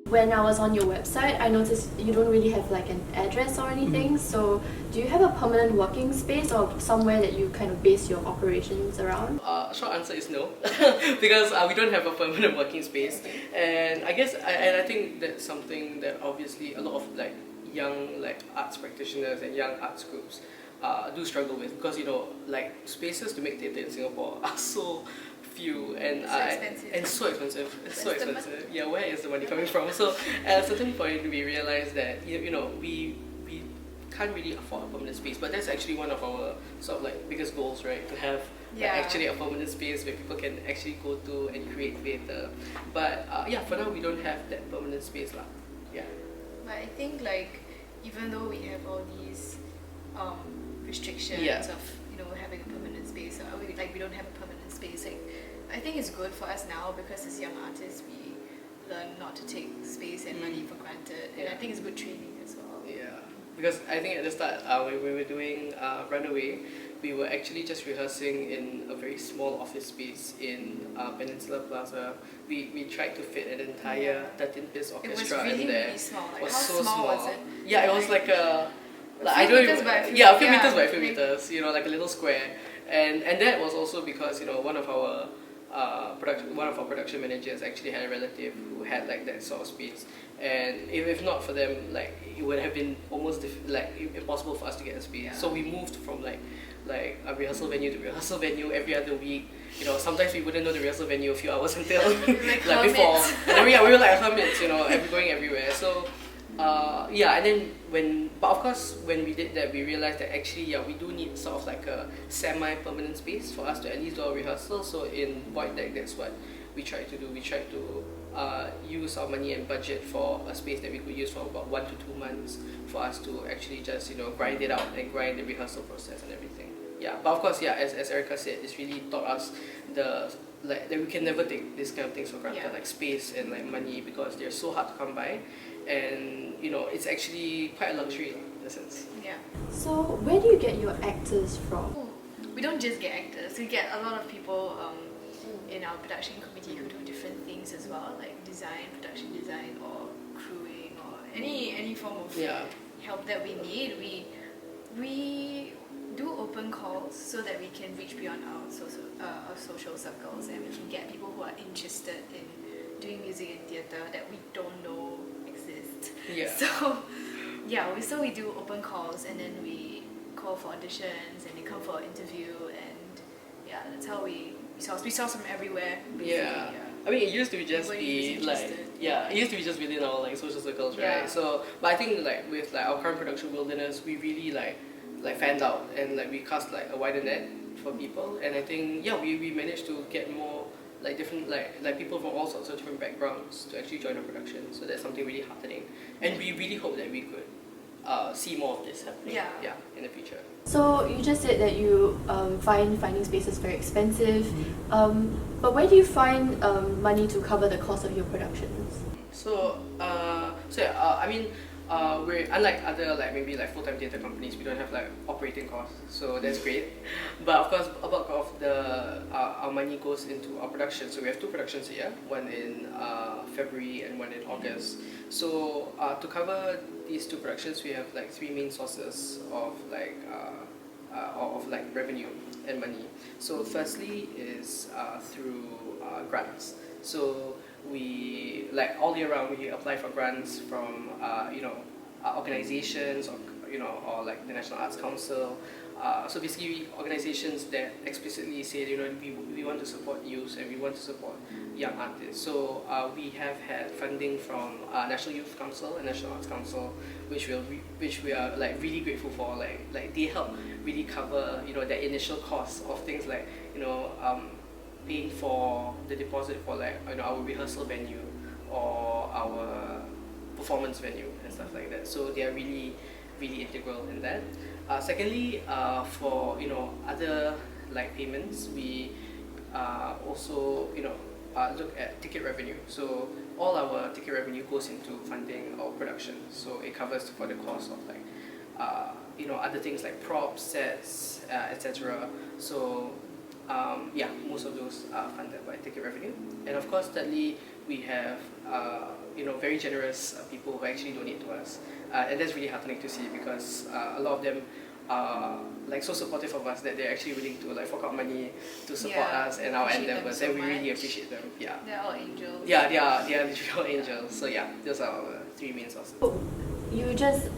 When I was on your website, I noticed you don't really have like an address or anything. So do you have a permanent working space or somewhere that you kind of base your operations around? Short answer is no, because we don't have a permanent working space, and I think that's something that obviously a lot of like young like arts practitioners and young arts groups do struggle with, because like spaces to make theatre in Singapore are so few and so expensive. It's so expensive. Yeah, where is the money coming from? So at a certain point we realized that we can't really afford a permanent space, but that's actually one of our sort of like biggest goals, right? To have like, actually a permanent space where people can actually go to and create theatre. But for now we don't have that permanent space lah. Yeah. But I think like even though we have all these restrictions of having a permanent space, or we don't have a permanent space, like I think it's good for us now, because as young artists we learn not to take space and money for granted, and I think it's good training as well. Yeah, because I think at the start when we were doing Runaway, we were actually just rehearsing in a very small office space in Peninsula Plaza. We tried to fit an entire 13-piece orchestra in there. It was really small. Like, was how so small was it? Yeah, it was like a few meters by a few meters, like a little square. And that was also because one of our production managers actually had a relative who had like that sort of space, and if not for them, like it would have been almost impossible for us to get a space. So we moved from like a rehearsal venue to rehearsal venue every other week. Sometimes we wouldn't know the rehearsal venue a few hours until like before, and then we were like hermits, going everywhere. So and then but of course when we did that, we realized that actually we do need sort of like a semi-permanent space for us to at least do our rehearsal. So in Void Deck, that's what we tried to do. We tried to use our money and budget for a space that we could use for about 1 to 2 months for us to actually just grind it out and grind the rehearsal process and everything. But of course as Erika said, it's really taught us that we can never take this kind of things for granted, like space and like money, because they're so hard to come by, and it's actually quite a luxury in a sense. So where do you get your actors from? We don't just get actors, we get a lot of people in our production committee who do different things as well, like production design, or crewing, or any form of help that we need. We do open calls so that we can reach beyond our social circles, and we can get people who are interested in doing music and theatre that we don't know exist. So we do open calls, and then we call for auditions, and they come for an interview, and that's how we source from everywhere. I mean, it used to just be it used to be just within our like social circles, right? So, but I think like with like our current production Wilderness, we really like fanned out, and like we cast like a wider net for people, and I think we managed to get more like different like people from all sorts of different backgrounds to actually join our production. So that's something really heartening, and we really hope that we could see more of this happening in the future. So you just said that you finding spaces very expensive, but where do you find money to cover the cost of your productions? I mean, we're unlike other maybe full-time theatre companies. We don't have like operating costs, so that's great. But of course, a bulk of our money goes into our production. So we have 2 productions here, one in February and one in August. So to cover these 2 productions, we have like 3 main sources of revenue and money. So firstly is through grants. So we all year round we apply for grants from organizations, or like the National Arts Council. So basically organizations that explicitly say we want to support youth and we want to support young artists. So we have had funding from National Youth Council and National Arts Council, which we are really grateful for. Like they help really cover the initial costs of things like paying for the deposit for our rehearsal venue or our performance venue and stuff like that. So they are really integral in that. Secondly, for other payments, we also look at ticket revenue. So all our ticket revenue goes into funding our production. So it covers for the cost of other things like props, sets, etc. So yeah, most of those are funded by ticket revenue. And of course, thirdly, we have very generous people who actually donate to us, and that's really heartening to see because a lot of them are like so supportive of us that they're actually willing to like fork out money to support us and our endeavors, and we really appreciate them. Yeah, they're all angels. yeah, they are literal angels. So yeah, those are our three main sources. You just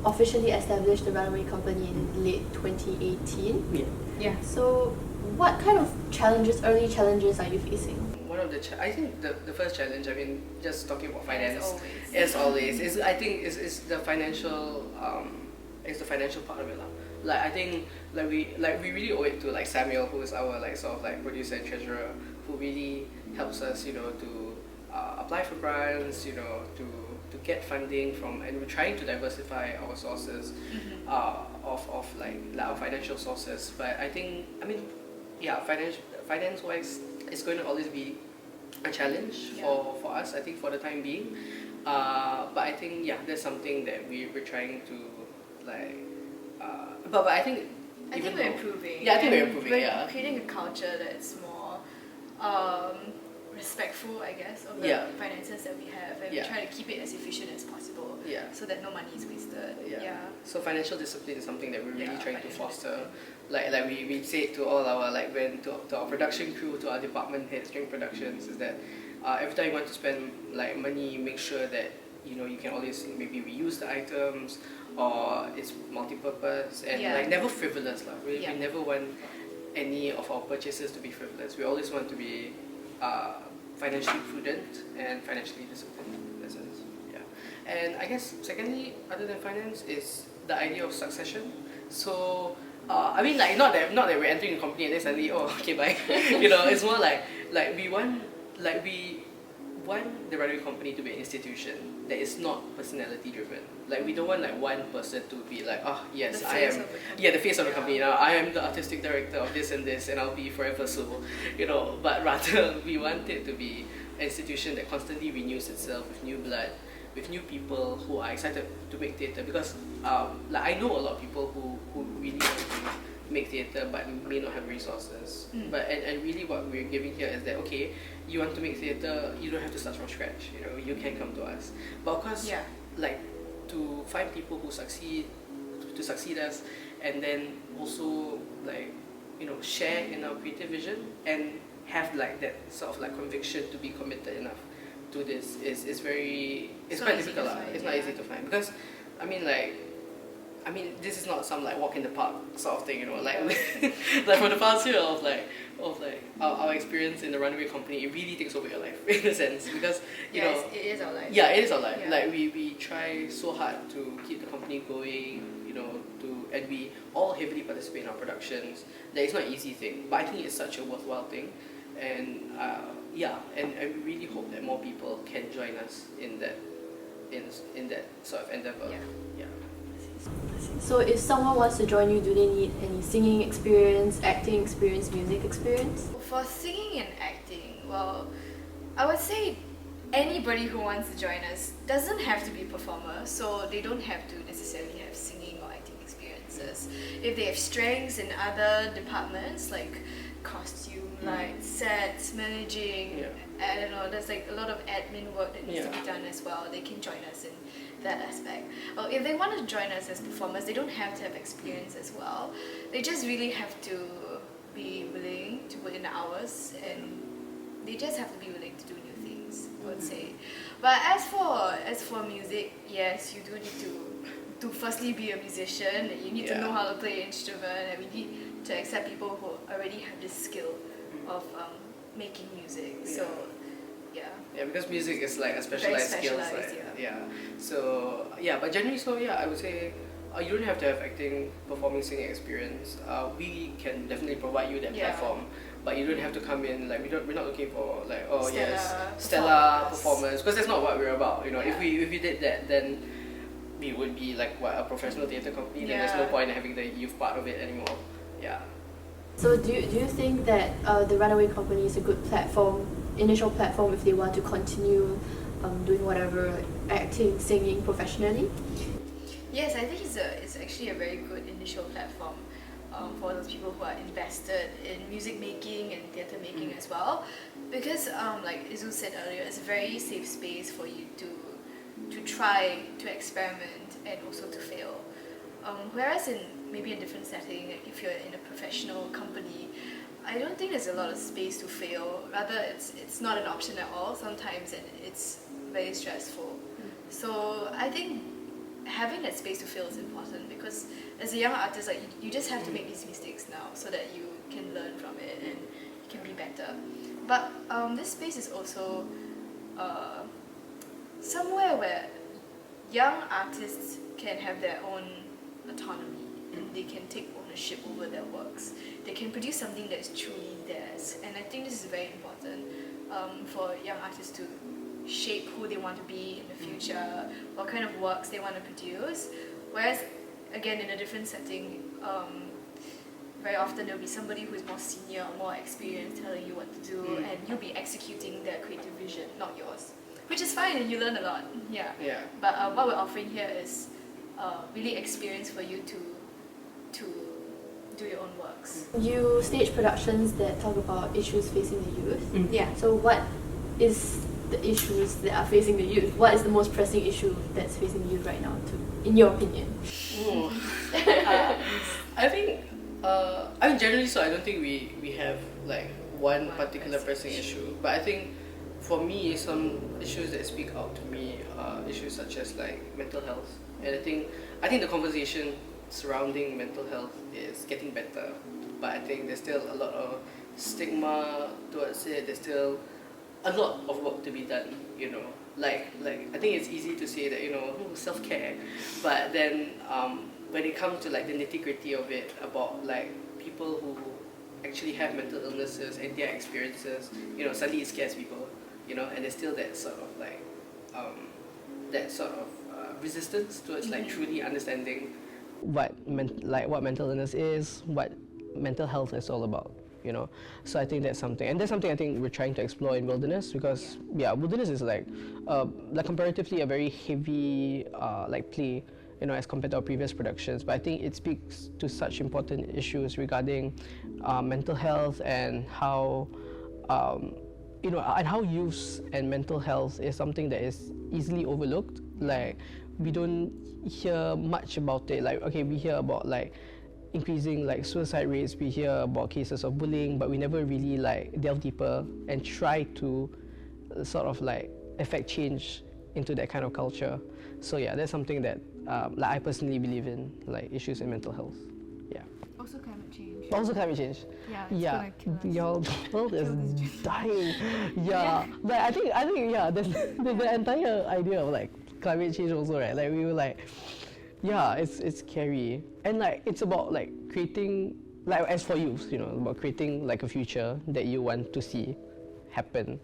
officially established the Runaway Company in late 2018. Yeah. Yeah. So what kind of early challenges are you facing? One of the I think the first challenge, I mean, just talking about finance, As always, is I think is the financial part of it lah. Like I think we really owe it to like Samuel, who is our like sort of like producer and treasurer, who really helps us, to apply for grants, to get funding from, and we're trying to diversify our sources of like our financial sources. But I think, finance wise, it's going to always be a challenge for us, I think, for the time being. But I think that's something that we're trying to like. But I think we're improving. Yeah, I think we're improving. We're creating a culture that's more respectful, I guess, of the finances that we have, and we try to keep it as efficient as possible, so that no money is wasted. So financial discipline is something that we're really trying to foster. Like we say to all our to our production crew, to our department heads during productions, is that every time you want to spend like money, make sure that you can always maybe reuse the items, or it's multi-purpose, and like never frivolous lah. We never want any of our purchases to be frivolous. We always want to be financially prudent and financially disciplined in that sense. Yeah. And I guess secondly, other than finance, is the idea of succession. So I mean, like not that we're entering a company and then suddenly okay bye. It's more like we want the Runaway Company to be an institution that is not personality driven. Like we don't want like one person to be like, yes, I am the face of the company now. I am the artistic director of this and this, and I'll be forever so. But rather we want it to be an institution that constantly renews itself with new blood, with new people who are excited to make theatre. Because like I know a lot of people who really want to make theatre but may not have resources. But and really what we're giving here is that, okay, you want to make theatre, you don't have to start from scratch. You can come to us. But of course, like to find people who succeed us, and then also like share in our creative vision and have like that sort of like conviction to be committed enough to this is quite difficult. It's not easy to find, because this is not some like walk in the park sort of thing, like like for the past year of our experience in the Runaway Company, it really takes over your life in a sense, because it is our life. Yeah, it is our life. Like we try so hard to keep the company going, and we all heavily participate in our productions. That is not an easy thing, but I think it's such a worthwhile thing, and and we really hope that more people can join us in that sort of endeavor. Yeah. So if someone wants to join you, do they need any singing experience, acting experience, music experience? For singing and acting, well, I would say anybody who wants to join us doesn't have to be a performer, so they don't have to necessarily have singing or acting experiences. If they have strengths in other departments like costume, lights, sets, managing, I don't know, there's like a lot of admin work that needs to be done as well, they can join us in that aspect. Well, if they want to join us as performers, they don't have to have experience as well. They just really have to be willing to put in the hours, and they just have to be willing to do new things, I would say. But as for music, yes, you do need to firstly be a musician. You need to know how to play an instrument, and we need to accept people who already have this skill of making music. So yeah, because music is like a specialized skill. So but generally, I would say you don't have to have acting, performing, singing experience. We can definitely provide you that platform, but you don't have to come in like we're not looking for like stellar performance, because that's not what we're about. If we did that, then we would be like a professional theatre company. Then there's no point in having the youth part of it anymore. So do you think that the Runaway Company is a good initial platform if they want to continue doing whatever, like acting, singing professionally? Yes, I think it's actually a very good initial platform. for those people who are invested in music making and theatre making as well, because like Izzul said earlier, it's a very safe space for you to try, to experiment, and also to fail. Whereas in maybe a different setting, like if you're in a professional company, I don't think there's a lot of space to fail. Rather, it's not an option at all sometimes, and it's very stressful. So I think having that space to fail is important, because as a young artist, like you just have to make these mistakes now so that you can learn from it and you can be better. But this space is also somewhere where young artists can have their own autonomy and they can take ownership over their works. They can produce something that is truly theirs, and I think this is very important for young artists to shape who they want to be in the future, what kind of works they want to produce. Whereas, again, in a different setting, very often there'll be somebody who is more senior or more experienced telling you what to do, and you'll be executing their creative vision, not yours. Which is fine, and you learn a lot. Yeah. But what we're offering here is really experience for you to do your own works. You stage productions that talk about issues facing the youth. Yeah. So what is the issues that are facing the youth? What is the most pressing issue that's facing the youth right now, in your opinion? I think, I mean generally, so I don't think we have like one particular pressing issue, but I think for me some issues that speak out to me are issues such as like mental health, and I think the conversation surrounding mental health is getting better, but I think there's still a lot of stigma towards it. There's still a lot of work to be done, you know. Like I think it's easy to say that, you know, self-care, but then when it comes to like the nitty-gritty of it, about like people who actually have mental illnesses and their experiences, you know, suddenly it scares people, you know, and there's still that sort of like resistance towards like truly understanding what mental illness is, what mental health is all about, you know. So I think that's something I think we're trying to explore in Wilderness, because Wilderness is like comparatively a very heavy like play, you know, as compared to our previous productions, but I think it speaks to such important issues regarding mental health and how you know, and how youth and mental health is something that is easily overlooked. Like we don't hear much about it. Like, okay, we hear about like increasing like suicide rates, we hear about cases of bullying, but we never really like delve deeper and try to sort of like affect change into that kind of culture. So yeah, that's something that like I personally believe in, like issues in mental health. Yeah. Also climate change. Also climate change. Yeah, it's gonna kill us. Your world is dying. Yeah. But I think yeah, there's the entire idea of like climate change also, right? Like we were like, yeah, it's scary, and like it's about like creating, like as for youth, you know, about creating like a future that you want to see happen,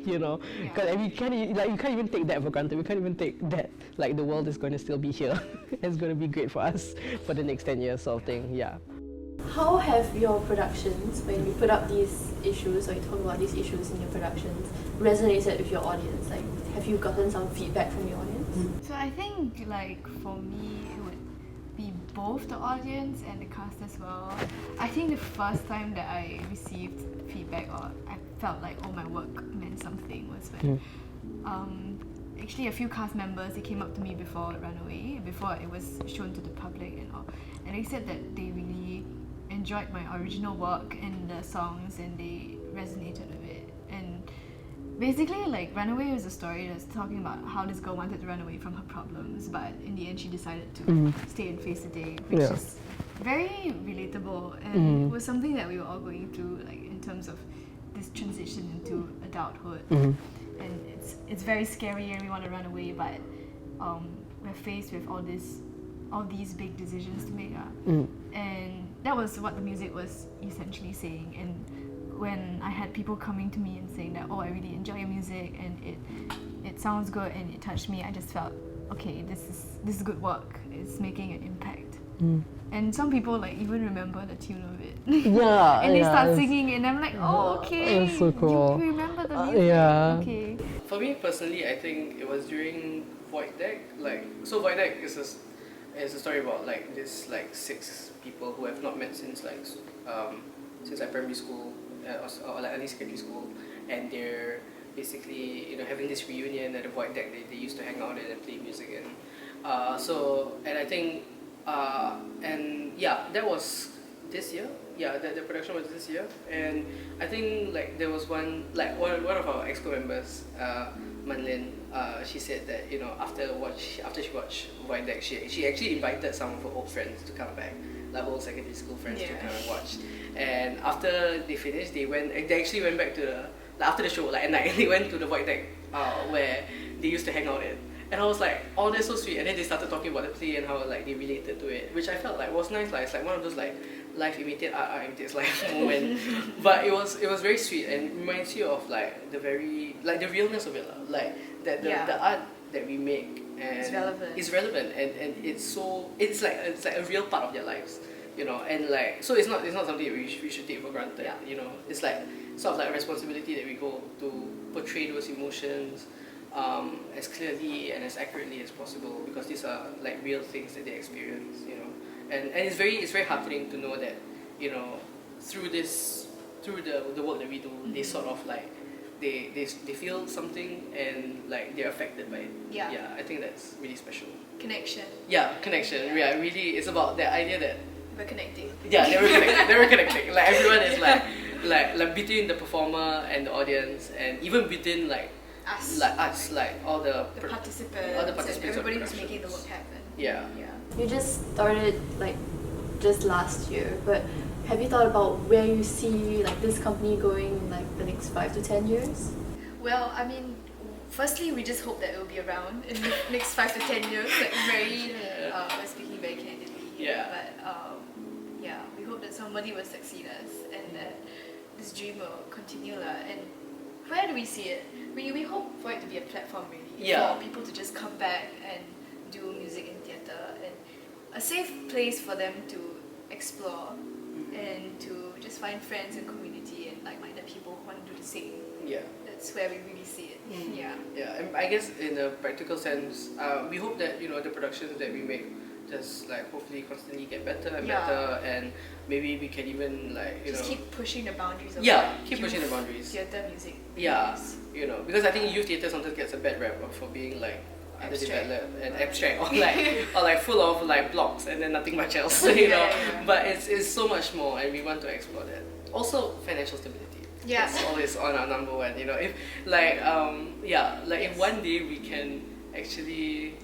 you know, because we can't like you can't even take that for granted. We can't even take that like the world is going to still be here. It's going to be great for us for the next 10 years, sort of thing. Yeah. How have your productions, when you put up these issues or you talk about these issues in your productions, resonated with your audience? Like, have you gotten some feedback from your audience? So I think like for me it would be both the audience and the cast as well. I think the first time that I received feedback or I felt like my work meant something was when actually a few cast members, they came up to me before Runaway, before it was shown to the public and all, and they said that they really enjoyed my original work and the songs and they resonated with it. And basically like Runaway was a story that's talking about how this girl wanted to run away from her problems, but in the end she decided to stay and face the day, which is very relatable, and it was something that we were all going through, like in terms of this transition into adulthood. And it's very scary and we want to run away, but we're faced with all these big decisions to make. And that was what the music was essentially saying. And when I had people coming to me and saying that, I really enjoy your music and it sounds good and it touched me, I just felt, okay, this is good work. It's making an impact. And some people like even remember the tune of it. Yeah. And they start singing and I'm like, okay, that's so cool. You remember the music. Okay. For me personally, I think it was during Void Deck. Like, so Void Deck it's a story about like this like 6 people who have not met since like primary school or like early secondary school, and they're basically having this reunion at the void deck they used to hang out in and play music in. And I think and yeah, that was this year. Yeah, the production was this year, and I think like there was one of our exco members, Manlin. She said that after she watched Void Deck, she actually invited some of her old friends to come back, like old secondary school friends to come and watch. And after they finished, they actually went back to after the show, like at night, they went to the Void Deck where they used to hang out in. And I was like, oh, that's so sweet. And then they started talking about the play and how like they related to it, which I felt like was nice. Like it's like one of those like life imitates art imitates life moment. But it was very sweet and reminds you of like the very like the realness of it, like that the art that we make and it's relevant and it's like a real part of their lives, and like so it's not something that we should take for granted. It's like sort of like a responsibility that we go to portray those emotions as clearly and as accurately as possible, because these are like real things that they experience, and it's very heartening to know that through the work that we do, they sort of like they feel something and like they're affected by it. I think that's really special. Connection. Really, it's about that idea that we're connecting. They were connecting. Like everyone is like between the performer and the audience, and even within like us, like all the participants, and everybody who's making the work happen. You just started like just last year, but have you thought about where you see like this company going in like the next 5 to 10 years? Well, I mean, firstly, we just hope that it will be around in the next 5 to 10 years. Like we're speaking very candidly. But we hope that somebody will succeed us and that this dream will continue. And where do we see it? We hope for it to be a platform really for people to just come back and do music in theatre, and a safe place for them to explore and to just find friends and community and like-minded people who want to do the same. That's where we really see it. And I guess in a practical sense, we hope that the productions that we make just like hopefully constantly get better and better, and maybe we can even like just keep pushing the boundaries of keep pushing the boundaries. Theatre music. Because I think youth theatre sometimes gets a bad rap for being like underdeveloped and abstract or like full of like blocks and then nothing much else. But it's so much more, and we want to explore that. Also, financial stability. It's always on our number one. If like if one day we can actually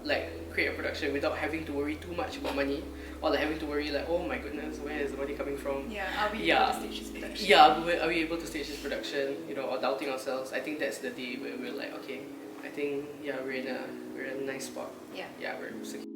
like create a production without having to worry too much about money, or like having to worry like, oh my goodness, where is the money coming from? Are we able to stage this production? Are we able to stage this production? Or doubting ourselves. I think that's the day where we're like, okay, I think we're in a nice spot. We're secure.